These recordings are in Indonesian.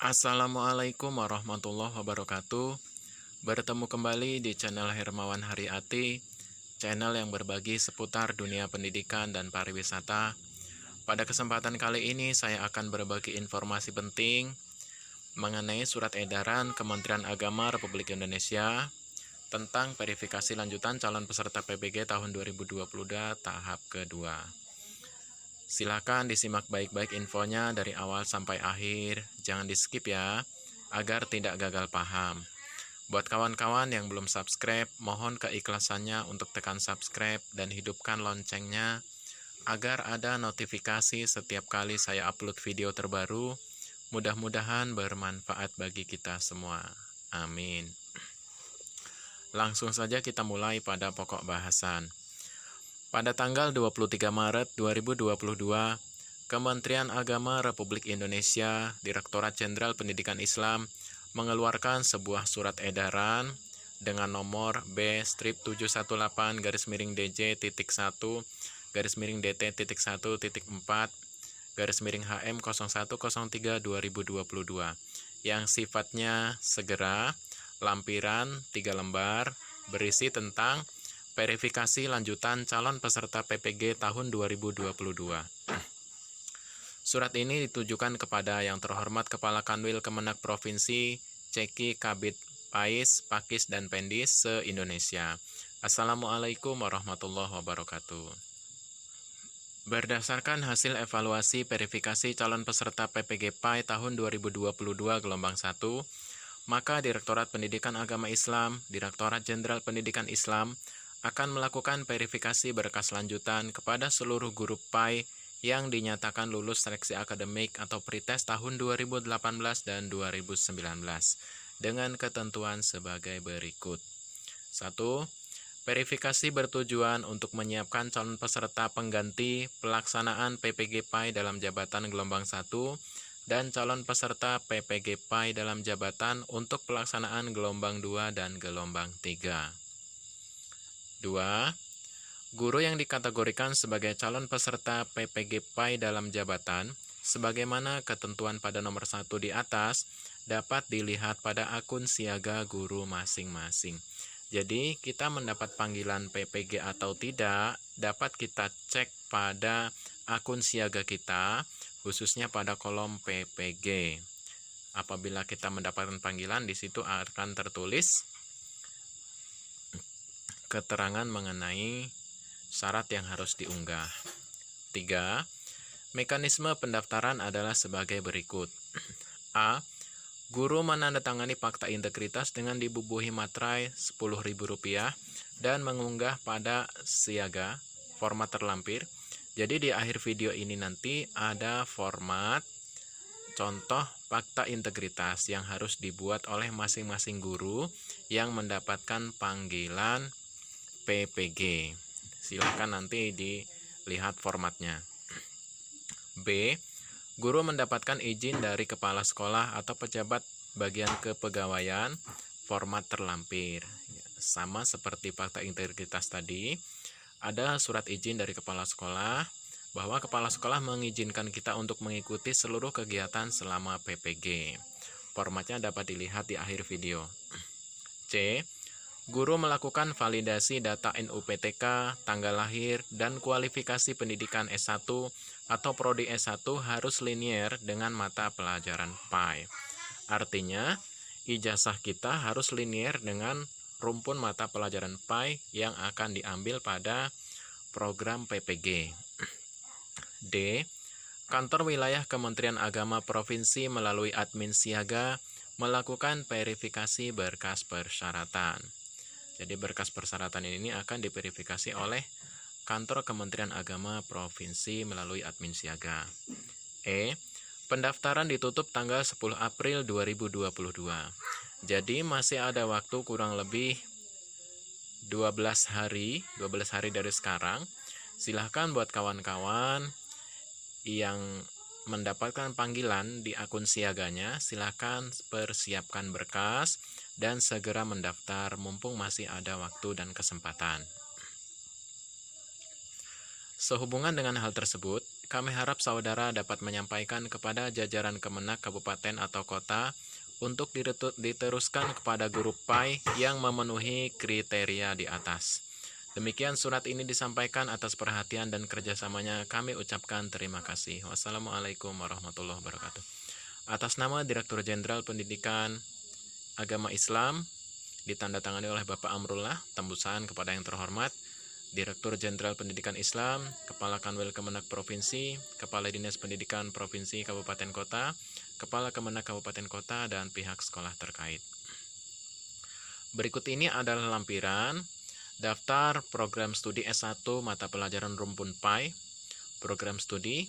Assalamualaikum warahmatullahi wabarakatuh. Bertemu kembali di channel Hermawan Haryati, channel yang berbagi seputar dunia pendidikan dan pariwisata. Pada kesempatan kali ini saya akan berbagi informasi penting mengenai surat edaran Kementerian Agama Republik Indonesia tentang verifikasi lanjutan calon peserta PPG tahun 2022 tahap kedua. Silakan disimak baik-baik infonya dari awal sampai akhir, jangan di skip ya, agar tidak gagal paham. Buat kawan-kawan yang belum subscribe, mohon keikhlasannya untuk tekan subscribe dan hidupkan loncengnya, agar ada notifikasi setiap kali saya upload video terbaru. Mudah-mudahan bermanfaat bagi kita semua. Amin. Langsung saja kita mulai pada pokok bahasan. Pada tanggal 23 Maret 2022, Kementerian Agama Republik Indonesia, Direktorat Jenderal Pendidikan Islam, mengeluarkan sebuah surat edaran dengan nomor B-DJ.1-1-1-HM0103-2022 yang sifatnya segera, lampiran 3 lembar, berisi tentang verifikasi lanjutan calon peserta PPG tahun 2022. Surat ini ditujukan kepada yang terhormat Kepala Kanwil Kemenak Provinsi, Ceki, Kabid, Pais, Pakis, dan Pendis se-Indonesia. Assalamualaikum warahmatullahi wabarakatuh. Berdasarkan hasil evaluasi verifikasi calon peserta PPG PAI tahun 2022 gelombang 1, maka Direktorat Pendidikan Agama Islam, Direktorat Jenderal Pendidikan Islam, akan melakukan verifikasi berkas lanjutan kepada seluruh guru PAI yang dinyatakan lulus seleksi akademik atau pretest tahun 2018 dan 2019 dengan ketentuan sebagai berikut. 1. Verifikasi bertujuan untuk menyiapkan calon peserta pengganti pelaksanaan PPG PAI dalam jabatan gelombang 1 dan calon peserta PPG PAI dalam jabatan untuk pelaksanaan gelombang 2 dan gelombang 3. 2. Guru yang dikategorikan sebagai calon peserta PPG PAI dalam jabatan, sebagaimana ketentuan pada nomor 1 di atas, dapat dilihat pada akun siaga guru masing-masing. Jadi, kita mendapat panggilan PPG atau tidak, dapat kita cek pada akun siaga kita, khususnya pada kolom PPG. Apabila kita mendapatkan panggilan, di situ akan tertulis keterangan mengenai syarat yang harus diunggah. 3. Mekanisme pendaftaran adalah sebagai berikut. A. Guru menandatangani fakta integritas dengan dibubuhi materai Rp10.000 dan mengunggah pada siaga format terlampir. Jadi di akhir video ini nanti ada format contoh fakta integritas yang harus dibuat oleh masing-masing guru yang mendapatkan panggilan PPG. Silakan nanti dilihat formatnya. B. Guru mendapatkan izin dari kepala sekolah atau pejabat bagian kepegawaian, format terlampir. Sama seperti fakta integritas tadi, ada surat izin dari kepala sekolah bahwa kepala sekolah mengizinkan kita untuk mengikuti seluruh kegiatan selama PPG. Formatnya dapat dilihat di akhir video. C. Guru melakukan validasi data NUPTK, tanggal lahir, dan kualifikasi pendidikan S1 atau Prodi S1 harus linier dengan mata pelajaran PAI. Artinya, ijazah kita harus linier dengan rumpun mata pelajaran PAI yang akan diambil pada program PPG. D. Kantor Wilayah Kementerian Agama Provinsi melalui admin siaga melakukan verifikasi berkas persyaratan. Jadi berkas persyaratan ini akan diverifikasi oleh Kantor Kementerian Agama Provinsi melalui admin siaga. E. Pendaftaran ditutup tanggal 10 April 2022. Jadi masih ada waktu kurang lebih 12 hari dari sekarang. Silahkan buat kawan-kawan yang mendapatkan panggilan di akun siaganya, silakan persiapkan berkas dan segera mendaftar mumpung masih ada waktu dan kesempatan. Sehubungan dengan hal tersebut, kami harap saudara dapat menyampaikan kepada jajaran Kemenak Kabupaten atau Kota untuk diteruskan kepada guru PAI yang memenuhi kriteria di atas. Demikian surat ini disampaikan atas perhatian dan kerjasamanya. Kami ucapkan terima kasih. Wassalamualaikum warahmatullahi wabarakatuh. Atas nama Direktur Jenderal Pendidikan Agama Islam, ditandatangani oleh Bapak Amrullah, tembusan kepada yang terhormat Direktur Jenderal Pendidikan Islam, Kepala Kanwil Kemenak Provinsi, Kepala Dinas Pendidikan Provinsi Kabupaten Kota, Kepala Kemenak Kabupaten Kota, dan pihak sekolah terkait. Berikut ini adalah lampiran daftar program studi S1 mata pelajaran rumpun PAI, program studi.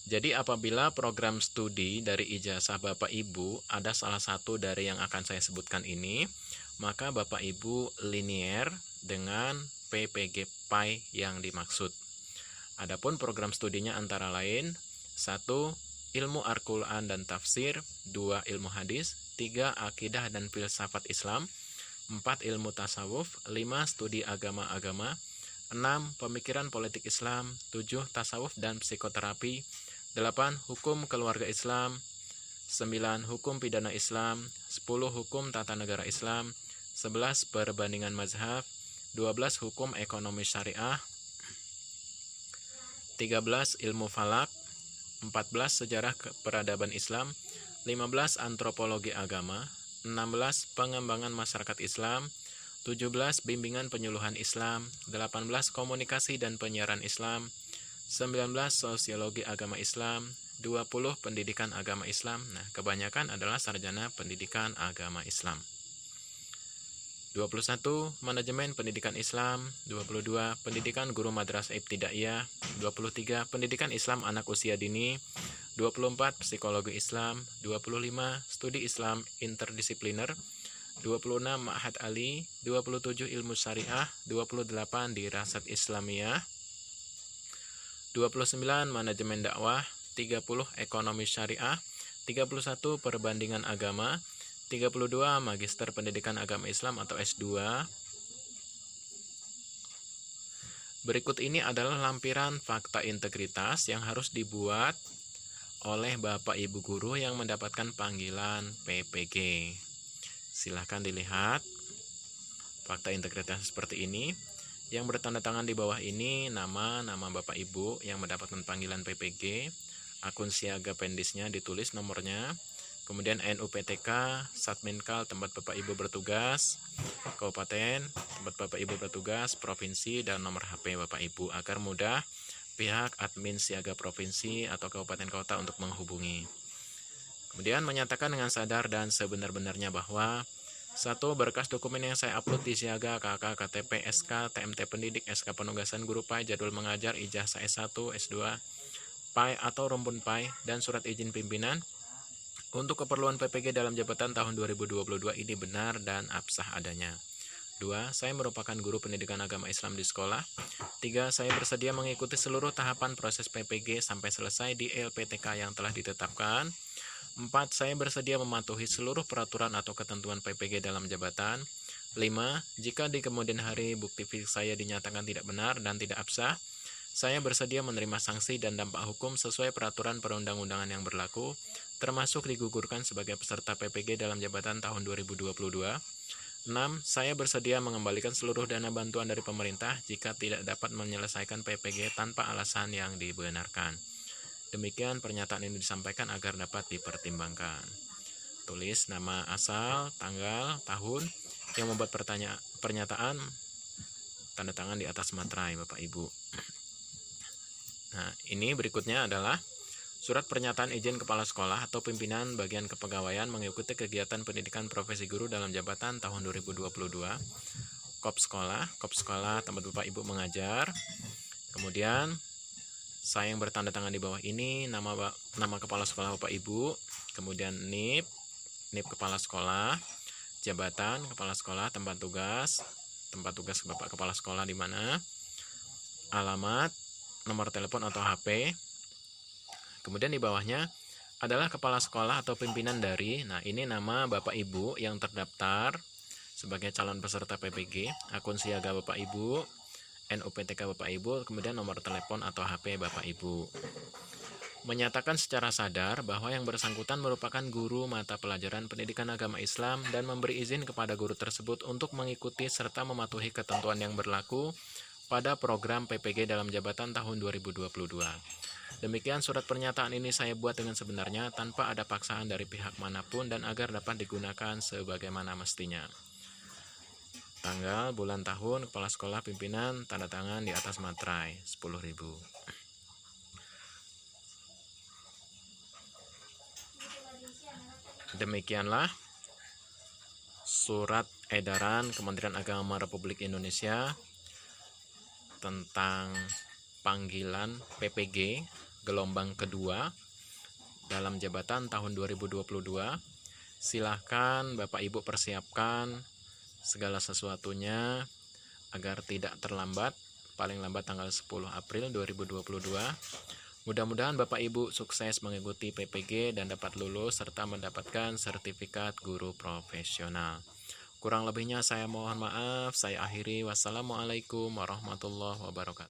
Jadi apabila program studi dari ijazah Bapak Ibu ada salah satu dari yang akan saya sebutkan ini, maka Bapak Ibu linier dengan PPG PAI yang dimaksud. Adapun program studinya antara lain 1. Ilmu Al-Quran dan Tafsir, 2. Ilmu Hadis, 3. Akidah dan Filsafat Islam, 4. Ilmu Tasawuf, 5. Studi Agama-Agama, 6. Pemikiran Politik Islam, 7. Tasawuf dan Psikoterapi, 8. Hukum Keluarga Islam, 9. Hukum Pidana Islam, 10. Hukum Tata Negara Islam, 11. Perbandingan Mazhab, 12. Hukum Ekonomi Syariah, 13. Ilmu Falak, 14. Sejarah Peradaban Islam, 15. Antropologi Agama, 16. Pengembangan Masyarakat Islam, 17. Bimbingan Penyuluhan Islam, 18. Komunikasi dan Penyiaran Islam, 19. Sosiologi Agama Islam, 20. Pendidikan Agama Islam. Nah, kebanyakan adalah sarjana pendidikan agama Islam. 21. Manajemen Pendidikan Islam, 22. Pendidikan Guru Madrasah Ibtidaiyah, 23. Pendidikan Islam Anak Usia Dini, 24. Psikologi Islam, 25. Studi Islam Interdisipliner, 26. Ma'had Ali, 27. Ilmu Syariah, 28. Dirasat Islamiyah, 29. Manajemen Dakwah, 30. Ekonomi Syariah, 31. Perbandingan Agama, 32. Magister Pendidikan Agama Islam atau S2. Berikut ini adalah lampiran fakta integritas yang harus dibuat oleh Bapak Ibu Guru yang mendapatkan panggilan PPG. Silahkan dilihat fakta integritas seperti ini. Yang bertanda tangan di bawah ini nama Bapak Ibu yang mendapatkan panggilan PPG, akun siaga pendisnya ditulis nomornya, kemudian NUPTK, Satminkal tempat Bapak Ibu bertugas, Kabupaten tempat Bapak Ibu bertugas, Provinsi, dan nomor HP Bapak Ibu agar mudah pihak admin siaga provinsi atau kabupaten kota untuk menghubungi. Kemudian menyatakan dengan sadar dan sebenar-benarnya bahwa 1. Berkas dokumen yang saya upload di siaga KK, KTP, SK, TMT Pendidik, SK Penugasan Guru PAI, jadwal mengajar, ijazah S1, S2, PAI atau rumpun PAI, dan surat izin pimpinan untuk keperluan PPG dalam jabatan tahun 2022 ini benar dan absah adanya. 2. Saya merupakan guru pendidikan agama Islam di sekolah. 3. Saya bersedia mengikuti seluruh tahapan proses PPG sampai selesai di LPTK yang telah ditetapkan. 4. Saya bersedia mematuhi seluruh peraturan atau ketentuan PPG dalam jabatan. 5. Jika di kemudian hari bukti fisik saya dinyatakan tidak benar dan tidak absah, saya bersedia menerima sanksi dan dampak hukum sesuai peraturan perundang-undangan yang berlaku, termasuk digugurkan sebagai peserta PPG dalam jabatan tahun 2022. 6. Saya bersedia mengembalikan seluruh dana bantuan dari pemerintah jika tidak dapat menyelesaikan PPG tanpa alasan yang dibenarkan. Demikian pernyataan ini disampaikan agar dapat dipertimbangkan. Tulis nama asal, tanggal, tahun yang membuat pernyataan, tanda tangan di atas materai Bapak Ibu. Nah, ini berikutnya adalah surat pernyataan izin kepala sekolah atau pimpinan bagian kepegawaian mengikuti kegiatan pendidikan profesi guru dalam jabatan tahun 2022. Kop sekolah tempat Bapak Ibu mengajar. Kemudian saya yang bertanda tangan di bawah ini nama kepala sekolah Bapak Ibu, kemudian NIP kepala sekolah, jabatan kepala sekolah, tempat tugas Bapak kepala sekolah di mana, alamat, nomor telepon atau HP. Kemudian di bawahnya adalah kepala sekolah atau pimpinan dari, nah ini nama Bapak Ibu yang terdaftar sebagai calon peserta PPG, akun siaga Bapak Ibu, NUPTK Bapak Ibu, kemudian nomor telepon atau HP Bapak Ibu. Menyatakan secara sadar bahwa yang bersangkutan merupakan guru mata pelajaran pendidikan agama Islam dan memberi izin kepada guru tersebut untuk mengikuti serta mematuhi ketentuan yang berlaku pada program PPG dalam jabatan tahun 2022. Demikian surat pernyataan ini saya buat dengan sebenarnya tanpa ada paksaan dari pihak manapun dan agar dapat digunakan sebagaimana mestinya. Tanggal, bulan, tahun, kepala sekolah, pimpinan, tanda tangan di atas materai, 10.000. Demikianlah surat edaran Kementerian Agama Republik Indonesia tentang panggilan PPG gelombang kedua dalam jabatan tahun 2022. Silahkan Bapak Ibu persiapkan segala sesuatunya agar tidak terlambat, paling lambat tanggal 10 April 2022. Mudah-mudahan Bapak Ibu sukses mengikuti PPG dan dapat lulus serta mendapatkan sertifikat guru profesional. Kurang lebihnya saya mohon maaf, saya akhiri. Wassalamualaikum warahmatullahi wabarakatuh.